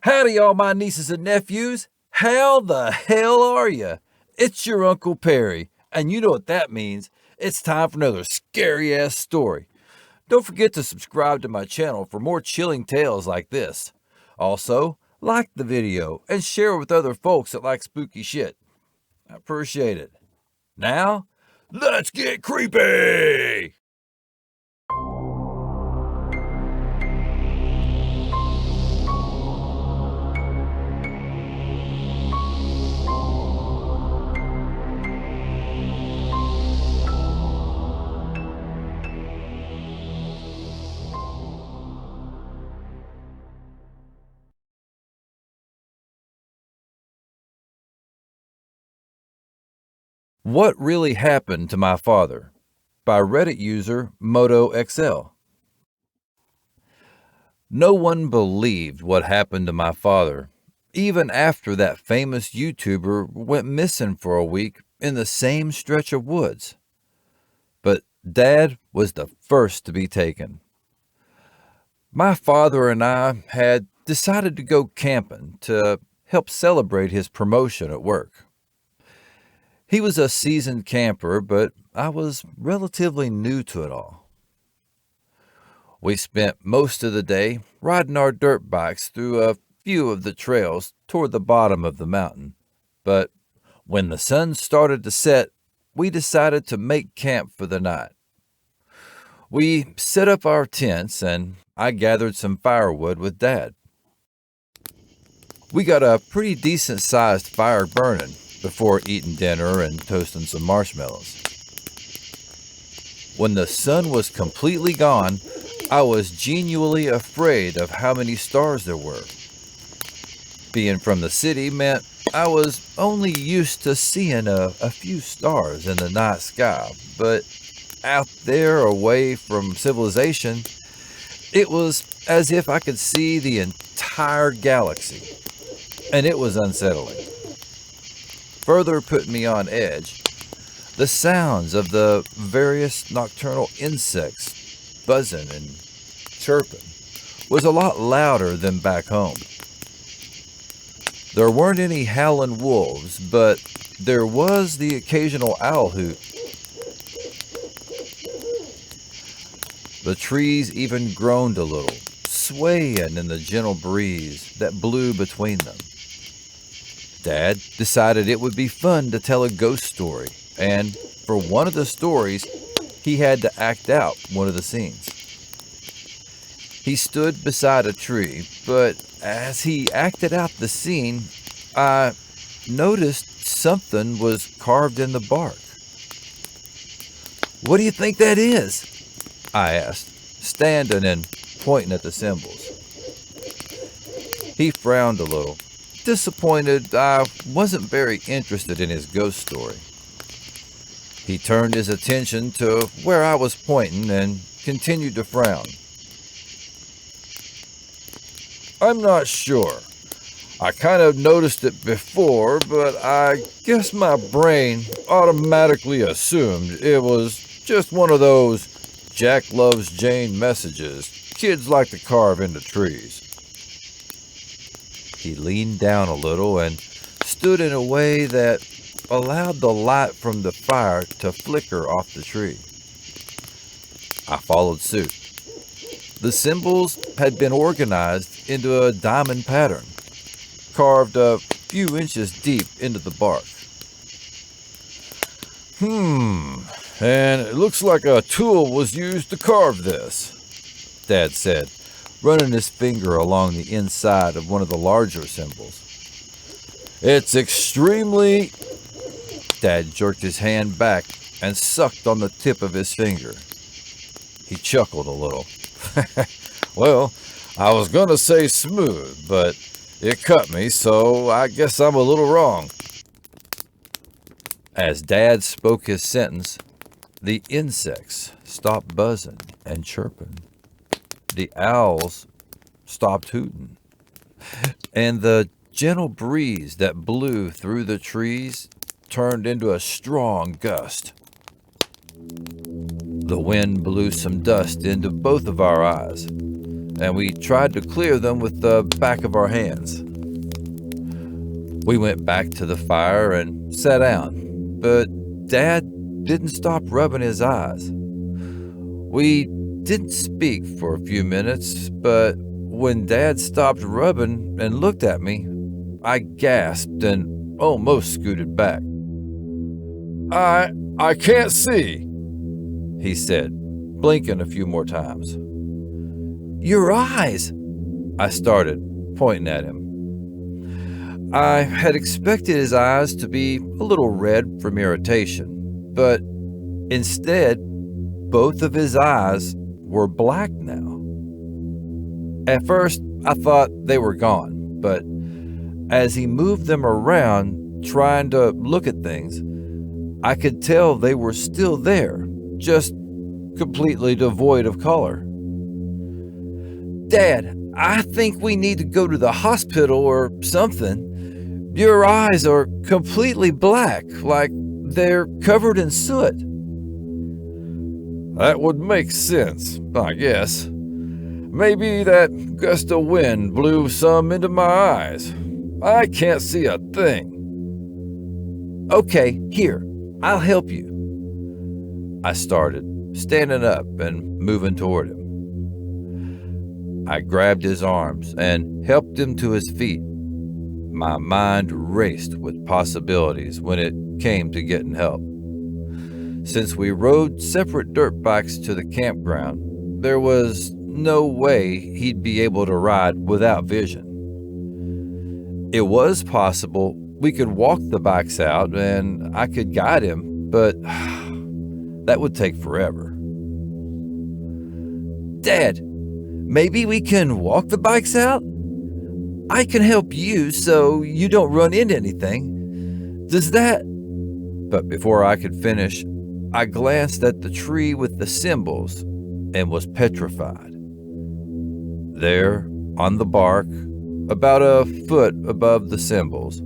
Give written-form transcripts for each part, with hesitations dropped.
Howdy, all my nieces and nephews. How the hell are ya? It's your Uncle Perry, and you know what that means. It's time for another scary-ass story. Don't forget to subscribe to my channel for more chilling tales like this. Also, like the video and share it with other folks that like spooky shit. I appreciate it. Now, let's get creepy! What Really Happened to My Father by Reddit user MotoXL. No one believed what happened to my father, even after that famous YouTuber went missing for a week in the same stretch of woods. But Dad was the first to be taken. My father and I had decided to go camping to help celebrate his promotion at work. He was a seasoned camper, but I was relatively new to it all. We spent most of the day riding our dirt bikes through a few of the trails toward the bottom of the mountain. But when the sun started to set, we decided to make camp for the night. We set up our tents and I gathered some firewood with Dad. We got a pretty decent-sized fire burning before eating dinner and toasting some marshmallows. When the sun was completely gone, I was genuinely afraid of how many stars there were. Being from the city meant I was only used to seeing a few stars in the night sky, but out there away from civilization, it was as if I could see the entire galaxy, and it was unsettling. Further put me on edge, the sounds of the various nocturnal insects buzzing and chirping was a lot louder than back home. There weren't any howling wolves, but there was the occasional owl hoot. The trees even groaned a little, swaying in the gentle breeze that blew between them. Dad decided it would be fun to tell a ghost story, and for one of the stories, he had to act out one of the scenes. He stood beside a tree, but as he acted out the scene, I noticed something was carved in the bark. "What do you think that is?" I asked, standing and pointing at the symbols. He frowned a little, disappointed I wasn't very interested in his ghost story. He turned his attention to where I was pointing and continued to frown. "I'm not sure. I kind of noticed it before, but I guess my brain automatically assumed it was just one of those Jack loves Jane messages kids like to carve into trees." He leaned down a little and stood in a way that allowed the light from the fire to flicker off the tree. I followed suit. The symbols had been organized into a diamond pattern, carved a few inches deep into the bark. And it looks like a tool was used to carve this," Dad said, running his finger along the inside of one of the larger symbols. "It's extremely..." Dad jerked his hand back and sucked on the tip of his finger. He chuckled a little. "Well, I was going to say smooth, but it cut me, so I guess I'm a little wrong." As Dad spoke his sentence, the insects stopped buzzing and chirping. The owls stopped hooting. And the gentle breeze that blew through the trees turned into a strong gust. The wind blew some dust into both of our eyes, and we tried to clear them with the back of our hands. We went back to the fire and sat down, but Dad didn't stop rubbing his eyes. We didn't speak for a few minutes, but when Dad stopped rubbing and looked at me, I gasped and almost scooted back. I can't see," he said, blinking a few more times. "Your eyes," I started, pointing at him. I had expected his eyes to be a little red from irritation, but instead, both of his eyes were black now. At first, I thought they were gone, but as he moved them around, trying to look at things, I could tell they were still there, just completely devoid of color. "Dad, I think we need to go to the hospital or something. Your eyes are completely black, like they're covered in soot." "That would make sense, I guess. Maybe that gust of wind blew some into my eyes. I can't see a thing." "Okay, here, I'll help you," I started, standing up and moving toward him. I grabbed his arms and helped him to his feet. My mind raced with possibilities when it came to getting help. Since we rode separate dirt bikes to the campground, there was no way he'd be able to ride without vision. It was possible we could walk the bikes out and I could guide him, but that would take forever. "Dad, maybe we can walk the bikes out? I can help you so you don't run into anything. Does that—" But before I could finish, I glanced at the tree with the symbols and was petrified. There, on the bark, about a foot above the symbols,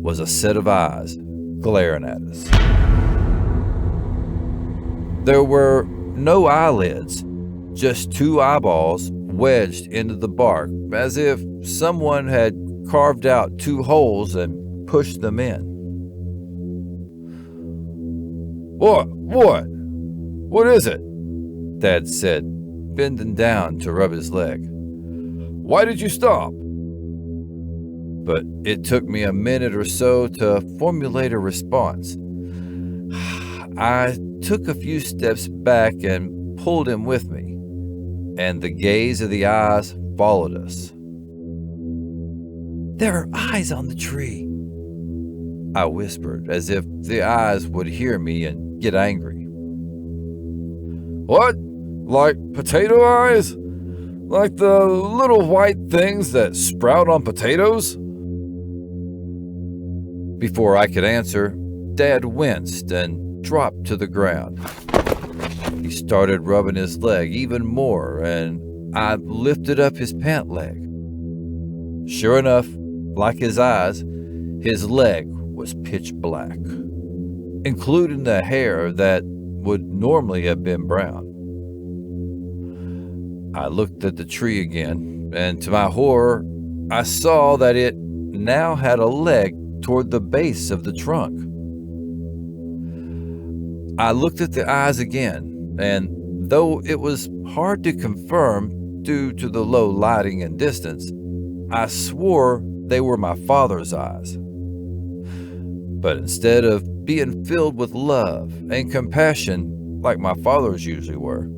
was a set of eyes glaring at us. There were no eyelids, just two eyeballs wedged into the bark, as if someone had carved out two holes and pushed them in. What is it?" Dad said, bending down to rub his leg. "Why did you stop?" But it took me a minute or so to formulate a response. I took a few steps back and pulled him with me, and the gaze of the eyes followed us. "There are eyes on the tree," I whispered, as if the eyes would hear me and get angry. "What? Like potato eyes? Like the little white things that sprout on potatoes?" Before I could answer, Dad winced and dropped to the ground. He started rubbing his leg even more, and I lifted up his pant leg. Sure enough, like his eyes, his leg was pitch black, including the hair that would normally have been brown. I looked at the tree again, and to my horror, I saw that it now had a leg toward the base of the trunk. I looked at the eyes again, and though it was hard to confirm due to the low lighting and distance, I swore they were my father's eyes. But instead of being filled with love and compassion like my father's usually were,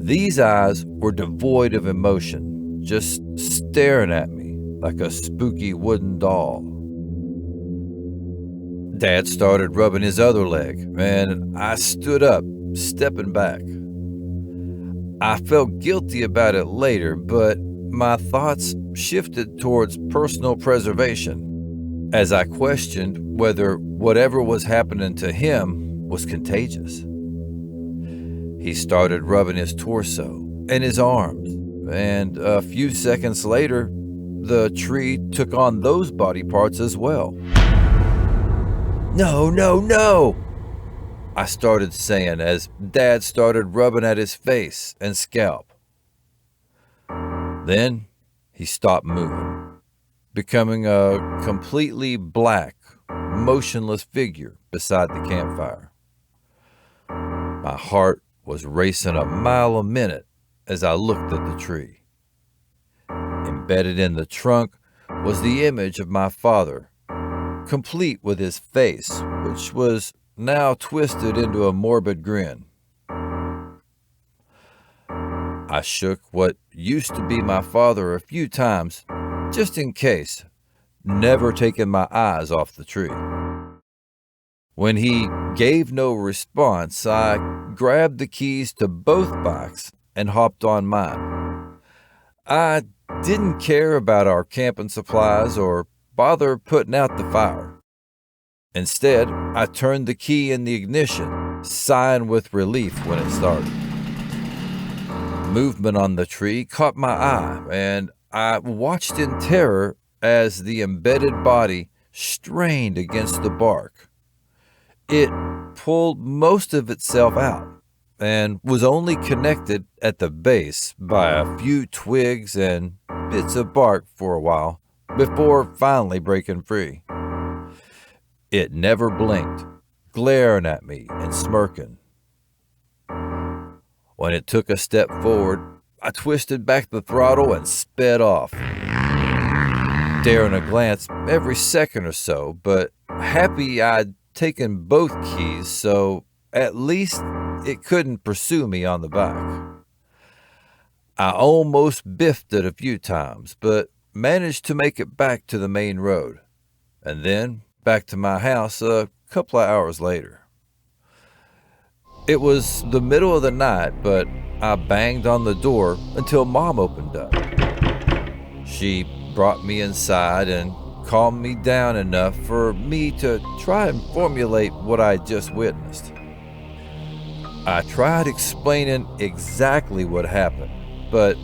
these eyes were devoid of emotion, just staring at me like a spooky wooden doll. Dad started rubbing his other leg, and I stood up, stepping back. I felt guilty about it later, but my thoughts shifted towards personal preservation as I questioned whether whatever was happening to him was contagious. He started rubbing his torso and his arms, and a few seconds later, the tree took on those body parts as well. "No, no, no!" I started saying as Dad started rubbing at his face and scalp. Then he stopped moving, becoming a completely black, motionless figure beside the campfire. My heart was racing a mile a minute as I looked at the tree. Embedded in the trunk was the image of my father, complete with his face, which was now twisted into a morbid grin. I shook what used to be my father a few times, just in case, never taking my eyes off the tree. When he gave no response, I grabbed the keys to both bikes and hopped on mine. I didn't care about our camping supplies or bother putting out the fire. Instead, I turned the key in the ignition, sighing with relief when it started. Movement on the tree caught my eye, and I watched in terror as the embedded body strained against the bark. It pulled most of itself out and was only connected at the base by a few twigs and bits of bark for a while before finally breaking free. It never blinked, glaring at me and smirking. When it took a step forward, I twisted back the throttle and sped off, daring a glance every second or so, but happy I'd taken both keys, so at least it couldn't pursue me on the bike. I almost biffed it a few times, but managed to make it back to the main road, and then back to my house a couple of hours later. It was the middle of the night, but I banged on the door until Mom opened up. She brought me inside and calmed me down enough for me to try and formulate what I just witnessed. I tried explaining exactly what happened, but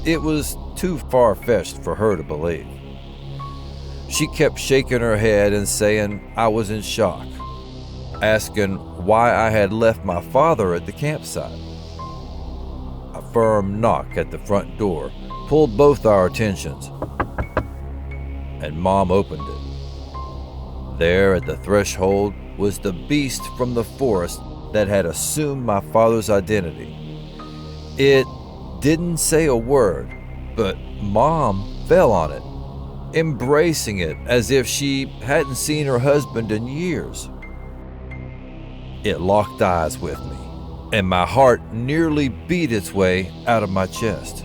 it was too far-fetched for her to believe. She kept shaking her head and saying I was in shock, asking why I had left my father at the campsite. A firm knock at the front door pulled both our attentions, and Mom opened it. There at the threshold was the beast from the forest that had assumed my father's identity. It didn't say a word, but Mom fell on it, embracing it as if she hadn't seen her husband in years. It locked eyes with me, and my heart nearly beat its way out of my chest.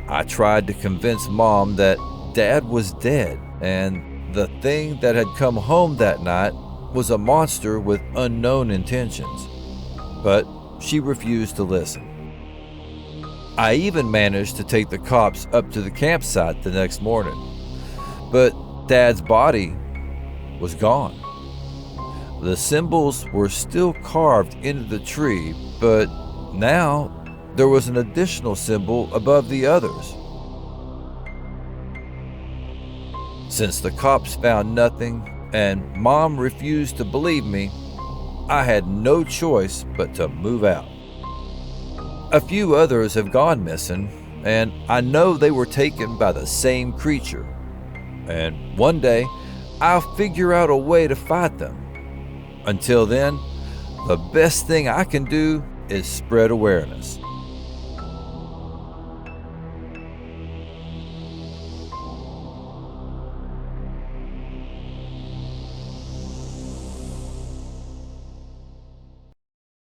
I tried to convince Mom that Dad was dead, and the thing that had come home that night was a monster with unknown intentions, but she refused to listen. I even managed to take the cops up to the campsite the next morning, but Dad's body was gone. The symbols were still carved into the tree, but now there was an additional symbol above the others. Since the cops found nothing and Mom refused to believe me, I had no choice but to move out. A few others have gone missing, and I know they were taken by the same creature. And one day, I'll figure out a way to fight them. Until then, the best thing I can do is spread awareness.